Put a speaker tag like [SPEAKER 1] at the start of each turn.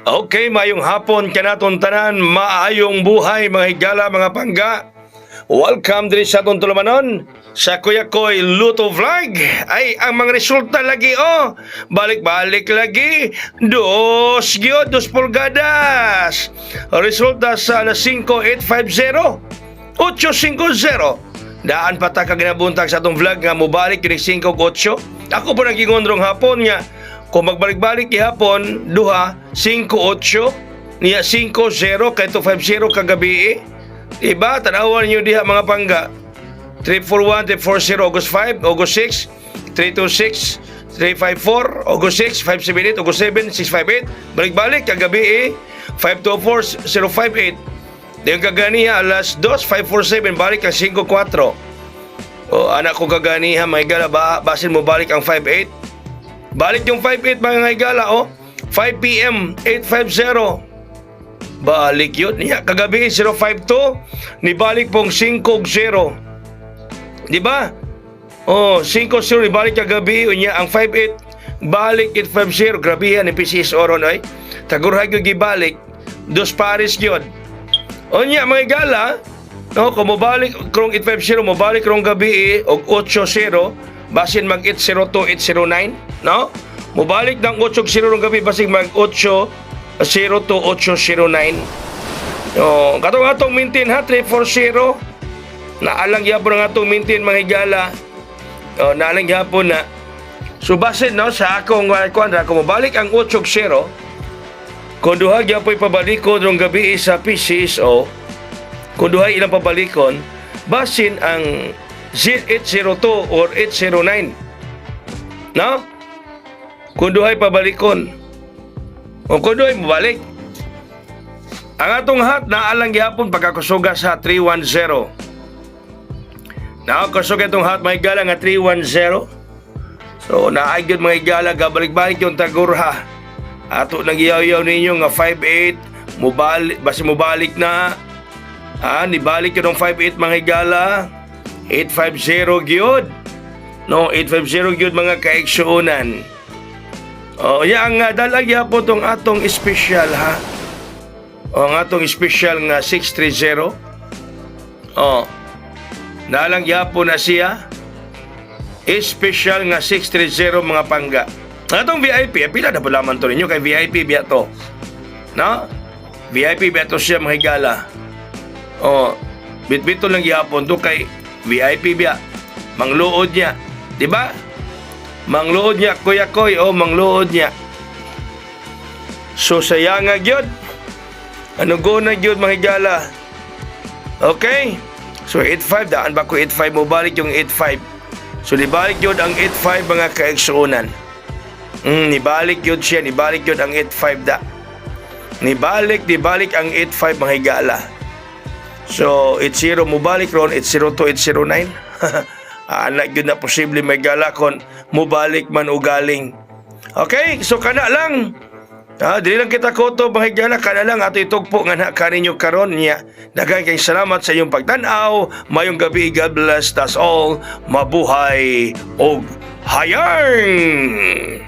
[SPEAKER 1] Okay, mayong hapon kanaton tanan, maayong buhay mga higala mga pangga. Welcome din sa atong tulumanon sa Kuya Koy Luto Vlog. Ay, ang mga resulta lagi balik-balik lagi. Dos pulgadas. Resulta sa 5,850 850. Daan pa ta ka ginabuntag sa atong vlog nga mobalik yung 5,8. Ako po nagingondrong hapon nga kung magbalik-balik ihapon, duha, 5-8, niya 5-0, kay 2-5-0 kagabi Diba? Tanawan nyo diha mga pangga. 3-4-1, 3-4-0, August 5, August 6, 3-2-6, 3-5-4, August 6, 5-7-8, August 7, 6-5-8. Balik-balik kagabi 5-2-4, 0-5-8. Diyan kaganiha, alas 2, 5-4-7, balik ang 5-4. O, anak ko kaganiha, mga igala, basin mo balik ang 5-8. Balik yung 5-8 mga higala 5 p.m. 8-5-0. Balik yun niya. Kagabi 0-5-2. Nibalik pong 5-0. Diba? 5-0 nibalik kagabi niya. Ang 5-8 balik 8-5-0. Grabe yan. PCS oron ay. Tagurhay yung gibalik. Dos pares yun. Niya mga higala. Kung mabalik krong 8-5-0. Mabalik krong gabi og 8-0. Basin mag 802, 809, no? Mubalik ng 8-0 ng gabi, basin mag 8-0 to 809. Katong maintain ha, 3-4-0. Naalang yapon ng atong maintain mga higala. Naalang yapon na. So basin, no, sa akong kwadra, kung mabalik ang 8-0, kung duha yapoy pabalikon ng gabi sa PCSO, kung duha ilang pabalikon, basin ang 802 or 809. No? Kung duhay pabalikon. O kung duhay mabalik. Ang atong hat naalang gihapon pagkakusuga sa 310. Kusuga itong hat may gala nga 310. So naayod mga igala gabalik-balik yung tagurha. Ato nang iyaw-iyaw ninyo nga 5-8 basi mubalik na. Nibalik yun ng 5-8 mga igala. 850 gyud. No, 850 gyud mga kaigsuunan. Ang dalag yapon tong atong special ha. Ang atong special nga 630. Dalang yapon na siya. Special nga 630 mga pangga. Ang atong VIP, pila na palaman to ninyo kay VIP biya to. No? VIP biya to siya mga higala. Bit-bito lang yapon to kay VIP biya. Mangluod niya. Diba? Mangluod niya. Kuya Koy. Mangluod niya. So, sayang nga gyud. Ano go na gyud mga higala. Okay? So, 8-5. Daan ba ko 8-5? Mo balik yung 8-5. So, nibalik yun ang 8-5 mga kaeksuunan. Nibalik yun siya. Nibalik yun ang 8-5 da. Nibalik ang 8-5 mga higala. So, 8-0 mubalik ron, 8-0 to 8-0-9. Anak yun na posible may gala kon mubalik man ugaling. Okay, so kana lang. Dili lang kita koto, mga higala, kana lang ato itugpo nga na kaninyo karon niya. Daghang kayong salamat sa inyong pagtanaw. Mayong gabi, God bless us all. Mabuhay og hayang!